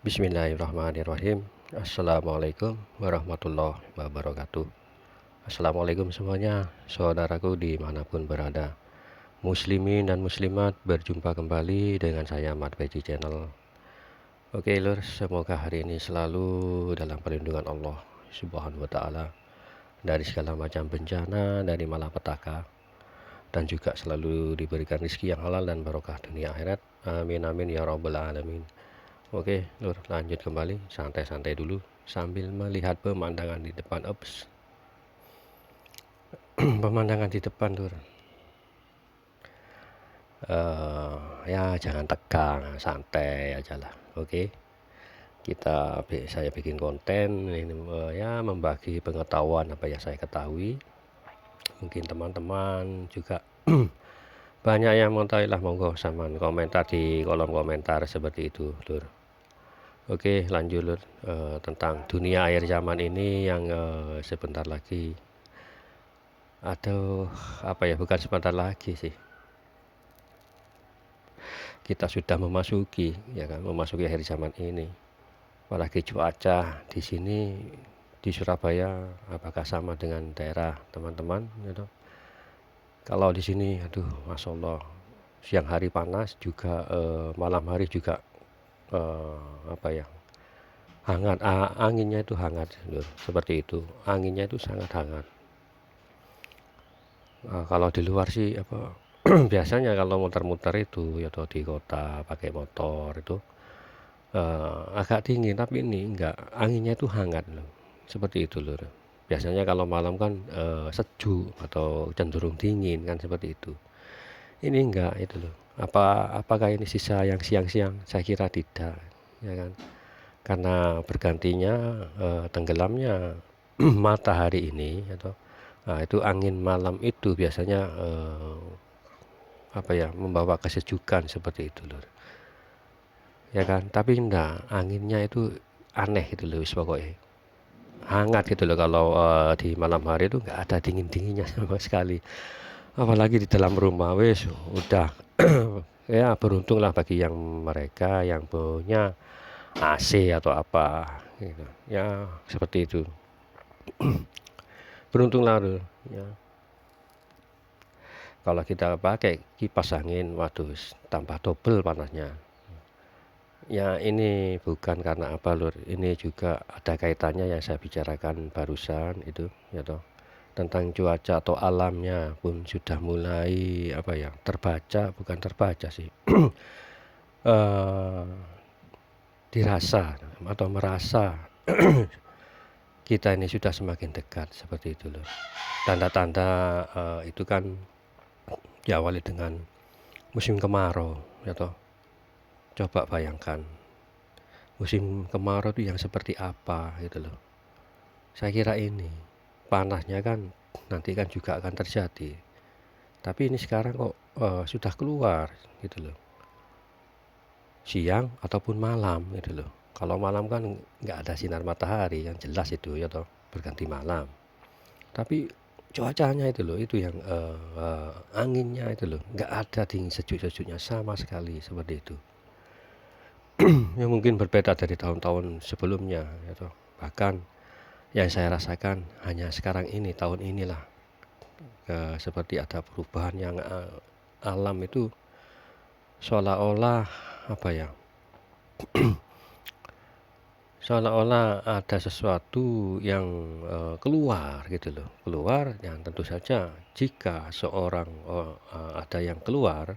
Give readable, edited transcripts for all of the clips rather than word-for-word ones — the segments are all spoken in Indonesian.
Bismillahirrahmanirrahim. Assalamualaikum warahmatullahi wabarakatuh. Assalamualaikum semuanya, saudaraku dimanapun berada. Muslimin dan muslimat, berjumpa kembali dengan saya Mat Beji Channel. Oke lur, semoga hari ini selalu dalam perlindungan Allah Subhanahu wa Ta'ala dari segala macam bencana, dari malapetaka, dan juga selalu diberikan rezeki yang halal dan barokah dunia akhirat. Amin amin ya rabbal alamin. Oke lur, lanjut kembali, santai-santai dulu sambil melihat pemandangan di depan. Pemandangan di depan lur, ya jangan tegang, santai aja lah. Oke, saya bikin konten ini, ya membagi pengetahuan apa yang saya ketahui. Mungkin teman-teman juga banyak yang mengetahui lah, monggo sama komentar di kolom komentar seperti itu lur. Oke, lanjut lur, tentang dunia akhir zaman ini yang sebentar lagi, atau apa ya, bukan sebentar lagi sih, kita sudah memasuki, ya kan, memasuki akhir zaman ini. Apalagi cuaca di sini di Surabaya, apakah sama dengan daerah teman-teman gitu? Kalau di sini, aduh, masya Allah, siang hari panas juga, malam hari juga apa ya, hangat, anginnya itu hangat lur, seperti itu, anginnya itu sangat hangat. Kalau di luar sih apa biasanya kalau muter-muter itu ya di kota pakai motor itu agak dingin, tapi ini enggak, anginnya itu hangat loh, seperti itu lur. Biasanya kalau malam kan sejuk atau cenderung dingin kan, seperti itu. Ini enggak itu loh. Apakah ini sisa yang siang-siang? Saya kira tidak, ya kan, karena bergantinya tenggelamnya matahari ini atau itu angin malam itu biasanya apa ya, membawa kesejukan seperti itu lur, ya kan. Tapi enggak, anginnya itu aneh gitu loh, pokoknya hangat gitu loh. Kalau di malam hari itu enggak ada dingin-dinginnya sama sekali, apalagi di dalam rumah wes udah ya beruntunglah bagi yang mereka yang punya AC atau apa gitu. Ya seperti itu. Beruntunglah tuh ya. Kalau kita pakai kipas angin, waduh, tambah double panasnya. Ya ini bukan karena apa lur, ini juga ada kaitannya yang saya bicarakan barusan itu ya toh, tentang cuaca atau alamnya pun sudah mulai apa ya, terbaca, bukan terbaca sih, eh, dirasa atau merasa kita ini sudah semakin dekat, seperti itu loh. Tanda-tanda itu kan diawali dengan musim kemarau ya toh. Coba bayangkan musim kemarau itu yang seperti apa gitu loh. Saya kira ini panasnya kan nanti kan juga akan terjadi, tapi ini sekarang kok sudah keluar gitu loh, siang ataupun malam gitu loh. Kalau malam kan nggak ada sinar matahari yang jelas itu ya toh, berganti malam. Tapi cuacanya itu loh, itu yang anginnya itu loh, nggak ada dingin sejuk-sejuknya sama sekali, seperti itu. Ya mungkin berbeda dari tahun-tahun sebelumnya ya toh. Bahkan yang saya rasakan hanya sekarang ini, tahun inilah, seperti ada perubahan yang alam itu seolah-olah apa ya, seolah-olah ada sesuatu yang keluar gitu loh, keluar yang tentu saja jika seorang ada yang keluar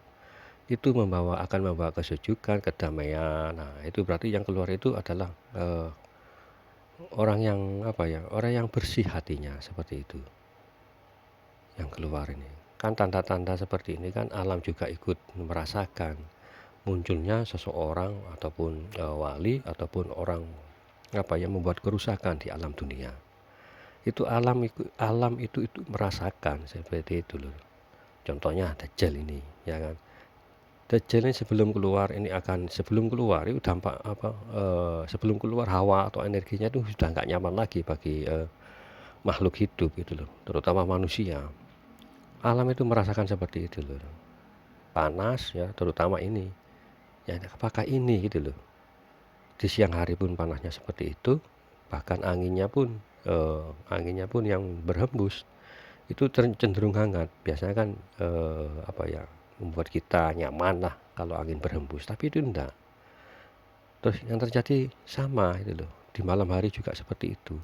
itu akan membawa kesejukan, kedamaian. Nah itu berarti yang keluar itu adalah orang yang apa ya, orang yang bersih hatinya, seperti itu yang keluar ini. Kan tanda-tanda seperti ini kan alam juga ikut merasakan munculnya seseorang ataupun wali ataupun orang apa yang membuat kerusakan di alam dunia. Itu alam itu merasakan seperti itu loh. Contohnya Dajjal ini, ya kan. Dajjal ini sebelum keluar itu dampak apa, sebelum keluar hawa atau energinya itu sudah nggak nyaman lagi bagi makhluk hidup gitu loh, terutama manusia. Alam itu merasakan seperti itu loh, panas ya, terutama ini ya, apakah ini gitu loh, Di siang hari pun panasnya seperti itu, bahkan anginnya pun yang berhembus itu cenderung hangat. Biasanya kan membuat kita nyaman lah kalau angin berhembus, tapi itu enggak. Terus yang terjadi sama itu loh, di malam hari juga seperti itu.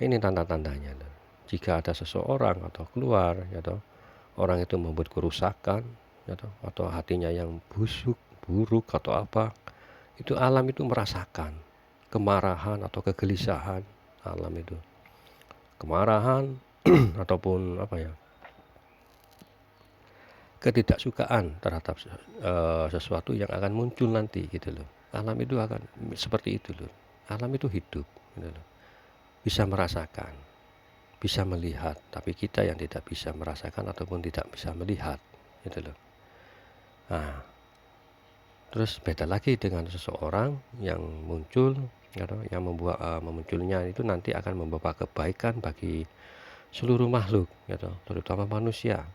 Ini tanda-tandanya loh. Jika ada seseorang atau keluar, ya toh, orang itu membuat kerusakan, ya toh, atau hatinya yang busuk, buruk atau apa, itu alam itu merasakan kemarahan atau kegelisahan alam itu. Kemarahan ataupun ketidaksukaan terhadap sesuatu yang akan muncul nanti gitu loh. Alam itu akan seperti itu loh. Alam itu hidup gitu loh. Bisa merasakan, bisa melihat, tapi kita yang tidak bisa merasakan ataupun tidak bisa melihat gitu loh. Nah, terus beda lagi dengan seseorang yang muncul, yang membuat memunculnya itu nanti akan membawa kebaikan bagi seluruh makhluk, terutama manusia.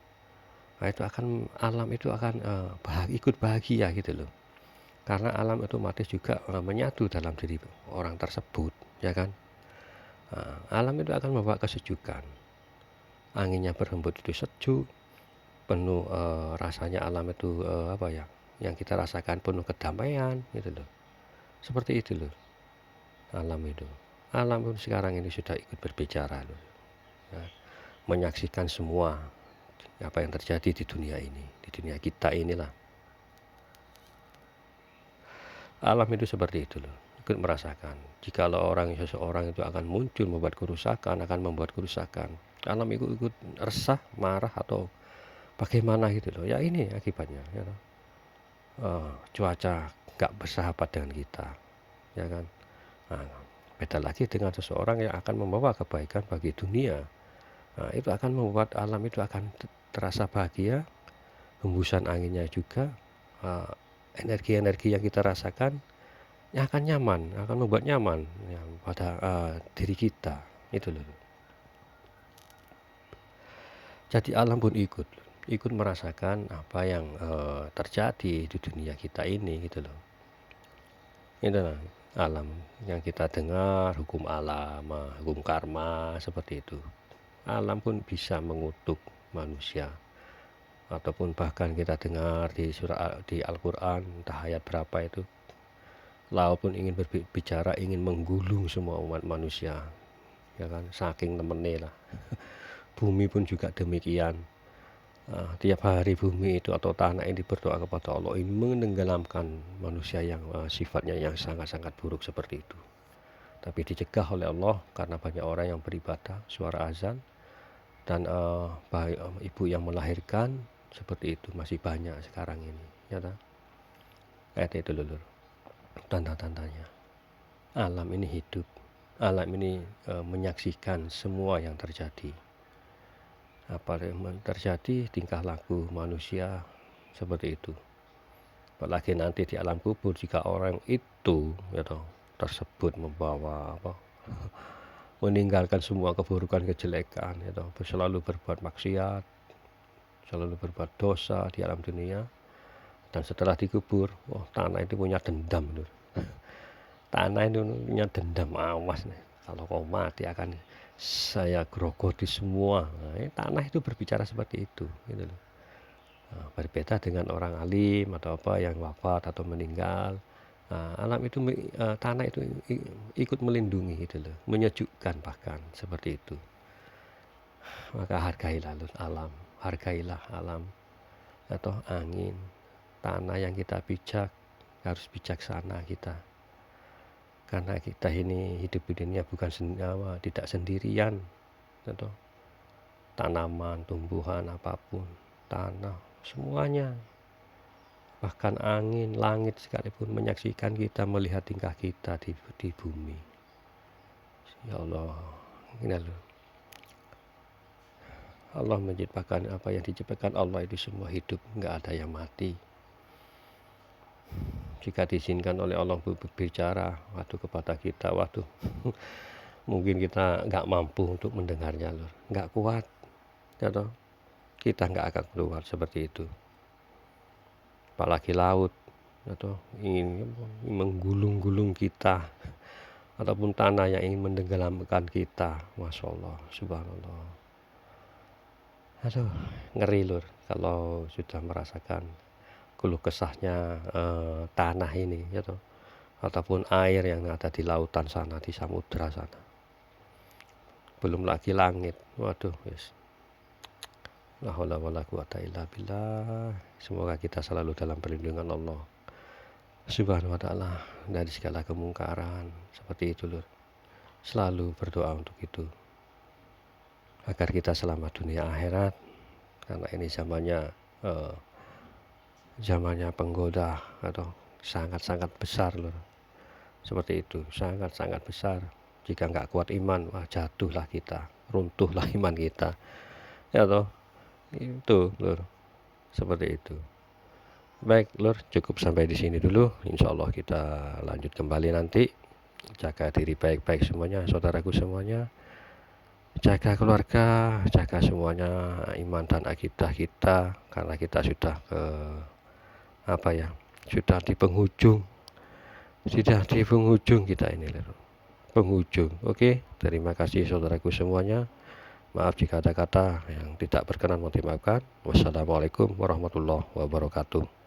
Nah, alam itu akan ikut bahagia gitu loh. Karena alam otomatis juga menyatu dalam diri orang tersebut, ya kan? Nah, alam itu akan membawa kesejukan. Anginnya berhembus itu sejuk, penuh rasanya alam itu yang kita rasakan penuh kedamaian gitu loh. Seperti itu loh alam itu. Alam pun sekarang ini sudah ikut berbicara loh. Ya, menyaksikan semua apa yang terjadi di dunia ini, di dunia kita inilah. Alam itu seperti itu loh, ikut merasakan. Jikalau seseorang itu akan muncul membuat kerusakan, alam ikut resah, marah atau bagaimana gitu loh. Ya ini akibatnya, ya loh. Cuaca gak bersahabat dengan kita, ya kan. Nah, beda lagi dengan seseorang yang akan membawa kebaikan bagi dunia. Nah, itu akan membuat alam itu akan terasa bahagia, hembusan anginnya juga, energi-energi yang kita rasakan yang akan nyaman, akan membuat nyaman ya, pada diri kita itu loh. Jadi alam pun ikut merasakan apa yang terjadi di dunia kita ini gitu loh. Itu loh, alam yang kita dengar, hukum alam, hukum karma seperti itu. Alam pun bisa mengutuk manusia. Ataupun bahkan kita dengar di Al-Quran, entah ayat berapa itu, laut pun ingin berbicara, ingin menggulung semua umat manusia, ya kan, saking temennya lah. Bumi pun juga demikian. Tiap hari bumi itu atau tanah ini berdoa kepada Allah, ingin menenggelamkan manusia yang sifatnya yang sangat-sangat buruk seperti itu. Tapi dicegah oleh Allah karena banyak orang yang beribadah, suara azan, dan ibu yang melahirkan seperti itu masih banyak sekarang ini, ya kan? Itu lulur tanda-tandanya. Alam ini hidup, alam ini menyaksikan semua yang terjadi. Apa yang terjadi, tingkah laku manusia seperti itu. Apalagi nanti di alam kubur, jika orang itu tersebut membawa meninggalkan semua keburukan, kejelekan, selalu berbuat maksiat, selalu berbuat dosa di alam dunia, dan setelah dikubur, tanah itu punya dendam. Tanah itu punya dendam, awas nih, kalau kau mati akan saya grogoti semua. Nah, tanah itu berbicara seperti itu gitu loh. Nah, berbeda dengan orang alim atau apa yang wafat atau meninggal. Nah, alam itu tanah itu ikut melindungi gitu loh, menyejukkan bahkan seperti itu. Maka hargailah alam, hargailah alam atau angin, tanah yang kita pijak, harus bijaksana kita. Karena kita ini hidup di dunia bukan tidak sendirian, atau tanaman, tumbuhan, apapun, tanah, semuanya, bahkan angin, langit sekalipun menyaksikan kita, melihat tingkah kita di bumi. Ya Allah, ini loh. Allah menciptakan apa yang diciptakan Allah itu semua hidup, nggak ada yang mati. Jika diizinkan oleh Allah berbicara kepada kita, mungkin kita nggak mampu untuk mendengarnya, loh, nggak kuat, kita nggak akan keluar seperti itu. Apalagi laut, atau ingin menggulung-gulung kita, ataupun tanah yang ingin menenggelamkan kita. Masya Allah, subhanallah. Aduh, ngeri lur kalau sudah merasakan keluh kesahnya tanah ini, ya toh, ataupun air yang ada di lautan sana, di samudra sana. Belum lagi langit. Waduh, yes. La haula wala quwata illa billah. Semoga kita selalu dalam perlindungan Allah Subhanahu wa ta'ala dari segala kemungkaran. Seperti itu lur. Selalu berdoa untuk itu, agar kita selamat dunia akhirat, karena ini zamannya penggoda atau sangat-sangat besar lur. Seperti itu, sangat-sangat besar. Jika nggak kuat iman, wah jatuhlah kita, runtuhlah iman kita, ya toh. Itu lur, seperti itu. Baik lur, cukup sampai di sini dulu. Insya Allah kita lanjut kembali nanti. Jaga diri baik-baik semuanya, saudaraku semuanya. Jaga keluarga, jaga semuanya iman dan akidah kita, karena kita sudah sudah di penghujung kita ini lur. Penghujung. Oke, terima kasih saudaraku semuanya. Maaf jika ada kata yang tidak berkenan, mohon dimaafkan. Wassalamualaikum warahmatullahi wabarakatuh.